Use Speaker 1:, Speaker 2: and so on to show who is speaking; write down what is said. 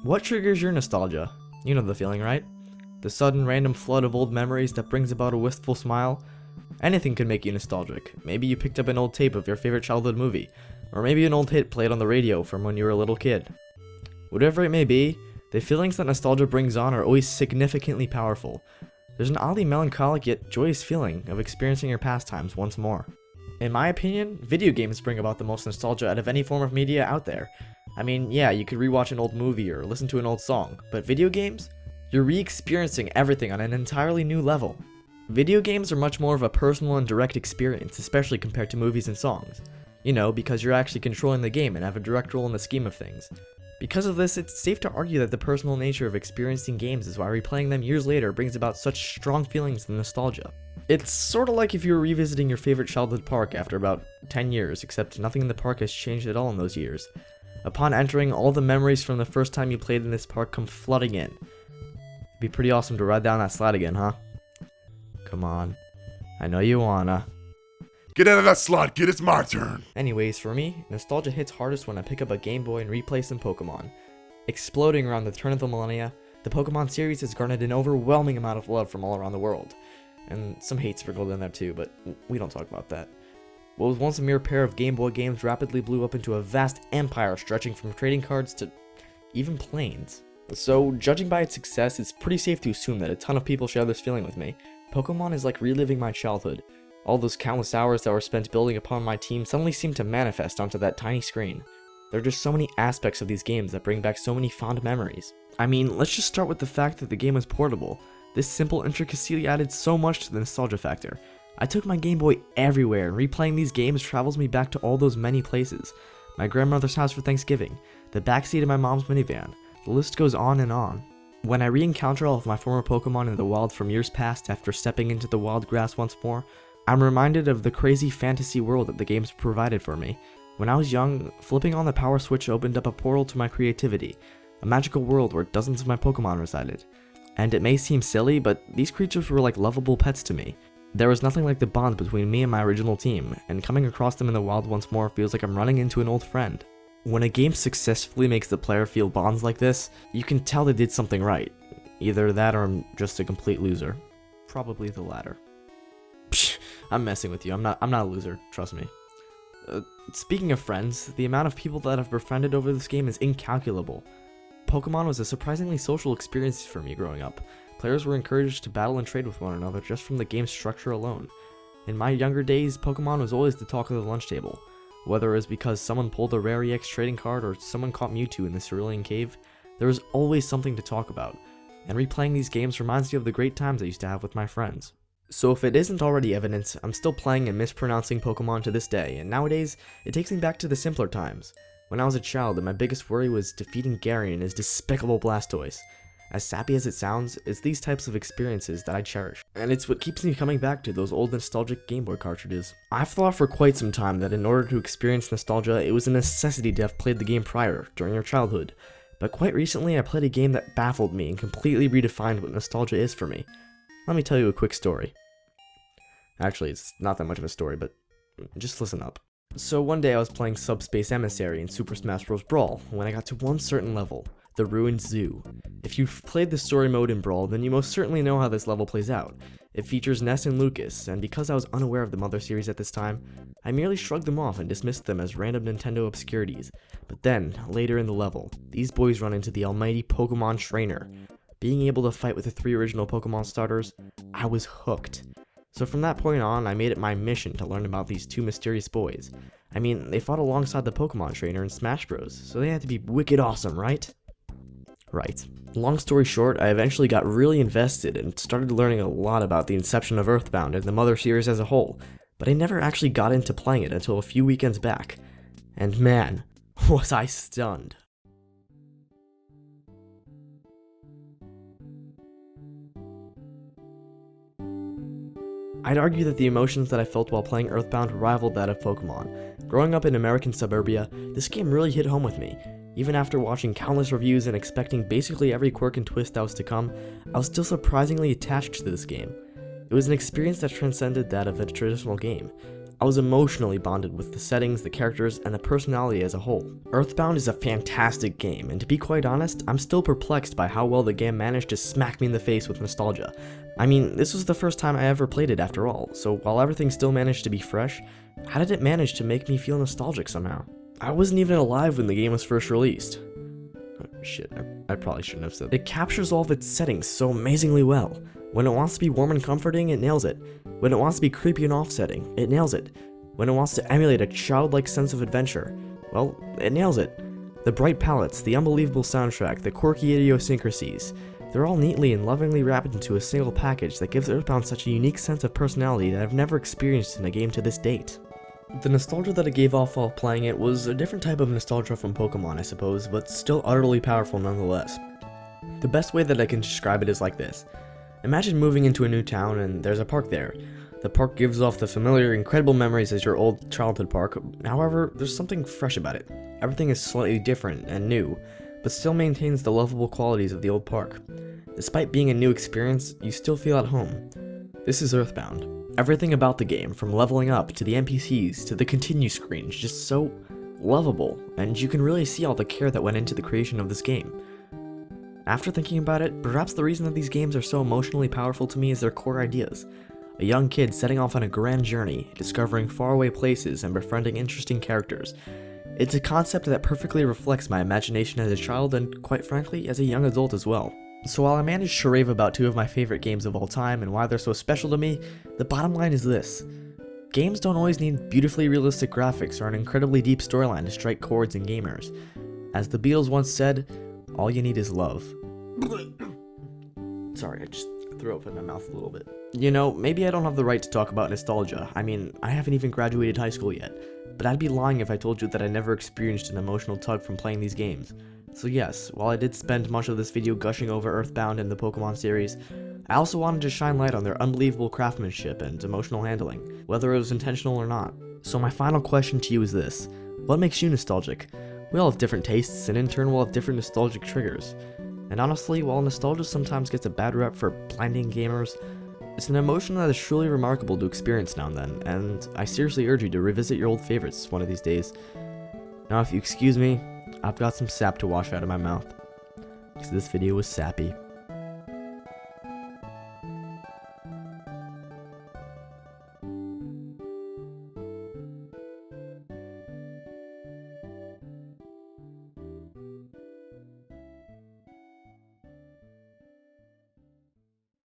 Speaker 1: What triggers your nostalgia? You know the feeling, right? The sudden random flood of old memories that brings about a wistful smile? Anything could make you nostalgic. Maybe you picked up an old tape of your favorite childhood movie, or maybe an old hit played on the radio from when you were a little kid. Whatever it may be, the feelings that nostalgia brings on are always significantly powerful. There's an oddly melancholic yet joyous feeling of experiencing your pastimes once more. In my opinion, video games bring about the most nostalgia out of any form of media out there. I mean, yeah, you could rewatch an old movie or listen to an old song, but video games? You're re-experiencing everything on an entirely new level. Video games are much more of a personal and direct experience, especially compared to movies and songs. You know, because you're actually controlling the game and have a direct role in the scheme of things. Because of this, it's safe to argue that the personal nature of experiencing games is why replaying them years later brings about such strong feelings of nostalgia. It's sorta like if you were revisiting your favorite childhood park after about 10 years, except nothing in the park has changed at all in those years. Upon entering, all the memories from the first time you played in this park come flooding in. It'd be pretty awesome to ride down that slide again, huh? Come on. I know you wanna.
Speaker 2: Get out of that slot, kid, it's my turn.
Speaker 1: Anyways, for me, nostalgia hits hardest when I pick up a Game Boy and replay some Pokemon. Exploding around the turn of the millennia, the Pokemon series has garnered an overwhelming amount of love from all around the world. And some hate sprinkled in there too, but we don't talk about that. What was once a mere pair of Game Boy games rapidly blew up into a vast empire stretching from trading cards to even planes. So, judging by its success, it's pretty safe to assume that a ton of people share this feeling with me. Pokemon is like reliving my childhood. All those countless hours that were spent building upon my team suddenly seem to manifest onto that tiny screen. There are just so many aspects of these games that bring back so many fond memories. I mean, let's just start with the fact that the game is portable. This simple intricacy added so much to the nostalgia factor. I took my Game Boy everywhere, and replaying these games travels me back to all those many places. My grandmother's house for Thanksgiving, the backseat of my mom's minivan, the list goes on and on. When I re-encounter all of my former Pokemon in the wild from years past after stepping into the wild grass once more, I'm reminded of the crazy fantasy world that the games provided for me. When I was young, flipping on the power switch opened up a portal to my creativity, a magical world where dozens of my Pokemon resided. And it may seem silly, but these creatures were like lovable pets to me. There was nothing like the bond between me and my original team, and coming across them in the wild once more feels like I'm running into an old friend. When a game successfully makes the player feel bonds like this, you can tell they did something right. Either that or I'm just a complete loser. Probably the latter. Psh, I'm messing with you, I'm not a loser, trust me. Speaking of friends, the amount of people that I've befriended over this game is incalculable. Pokemon was a surprisingly social experience for me growing up. Players were encouraged to battle and trade with one another just from the game's structure alone. In my younger days, Pokemon was always the talk of the lunch table. Whether it was because someone pulled a rare EX trading card or someone caught Mewtwo in the Cerulean Cave, there was always something to talk about. And replaying these games reminds me of the great times I used to have with my friends. So if it isn't already evident, I'm still playing and mispronouncing Pokemon to this day, and nowadays, it takes me back to the simpler times. When I was a child, my biggest worry was defeating Gary and his despicable Blastoise. As sappy as it sounds, it's these types of experiences that I cherish, and it's what keeps me coming back to those old nostalgic Game Boy cartridges. I've thought for quite some time that in order to experience nostalgia, it was a necessity to have played the game prior, during your childhood. But quite recently, I played a game that baffled me and completely redefined what nostalgia is for me. Let me tell you a quick story. Actually, it's not that much of a story, but just listen up. So one day I was playing Subspace Emissary in Super Smash Bros. Brawl when I got to one certain level, the Ruined Zoo. If you've played the story mode in Brawl, then you most certainly know how this level plays out. It features Ness and Lucas, and because I was unaware of the Mother series at this time, I merely shrugged them off and dismissed them as random Nintendo obscurities. But then, later in the level, these boys run into the almighty Pokemon Trainer. Being able to fight with the 3 original Pokemon starters, I was hooked. So from that point on, I made it my mission to learn about these 2 mysterious boys. I mean, they fought alongside the Pokemon Trainer in Smash Bros, so they had to be wicked awesome, right? Right. Long story short, I eventually got really invested and started learning a lot about the inception of EarthBound and the Mother series as a whole, but I never actually got into playing it until a few weekends back. And man, was I stunned. I'd argue that the emotions that I felt while playing EarthBound rivaled that of Pokemon. Growing up in American suburbia, this game really hit home with me. Even after watching countless reviews and expecting basically every quirk and twist that was to come, I was still surprisingly attached to this game. It was an experience that transcended that of a traditional game. I was emotionally bonded with the settings, the characters, and the personality as a whole. EarthBound is a fantastic game, and to be quite honest, I'm still perplexed by how well the game managed to smack me in the face with nostalgia. I mean, this was the first time I ever played it after all, so while everything still managed to be fresh, how did it manage to make me feel nostalgic somehow? I wasn't even alive when the game was first released. Oh, shit, I probably shouldn't have said that. It captures all of its settings so amazingly well. When it wants to be warm and comforting, it nails it. When it wants to be creepy and offsetting, it nails it. When it wants to emulate a childlike sense of adventure, well, it nails it. The bright palettes, the unbelievable soundtrack, the quirky idiosyncrasies, they're all neatly and lovingly wrapped into a single package that gives EarthBound such a unique sense of personality that I've never experienced in a game to this date. The nostalgia that it gave off while playing it was a different type of nostalgia from Pokemon, I suppose, but still utterly powerful nonetheless. The best way that I can describe it is like this. Imagine moving into a new town and there's a park there. The park gives off the familiar, incredible memories as your old childhood park, however, there's something fresh about it. Everything is slightly different and new, but still maintains the lovable qualities of the old park. Despite being a new experience, you still feel at home. This is EarthBound. Everything about the game, from leveling up to the NPCs to the continue screen, is just so lovable, and you can really see all the care that went into the creation of this game. After thinking about it, perhaps the reason that these games are so emotionally powerful to me is their core ideas. A young kid setting off on a grand journey, discovering faraway places and befriending interesting characters. It's a concept that perfectly reflects my imagination as a child and, quite frankly, as a young adult as well. So while I managed to rave about two of my favorite games of all time and why they're so special to me, the bottom line is this. Games don't always need beautifully realistic graphics or an incredibly deep storyline to strike chords in gamers. As the Beatles once said, all you need is love. Sorry, I just threw up in my mouth a little bit. You know, maybe I don't have the right to talk about nostalgia. I mean, I haven't even graduated high school yet. But I'd be lying if I told you that I never experienced an emotional tug from playing these games. So yes, while I did spend much of this video gushing over EarthBound and the Pokemon series, I also wanted to shine light on their unbelievable craftsmanship and emotional handling, whether it was intentional or not. So my final question to you is this. What makes you nostalgic? We all have different tastes, and in turn we'll have different nostalgic triggers. And honestly, while nostalgia sometimes gets a bad rep for blinding gamers, it's an emotion that is truly remarkable to experience now and then, and I seriously urge you to revisit your old favorites one of these days. Now if you excuse me, I've got some sap to wash out of my mouth, because this video was sappy.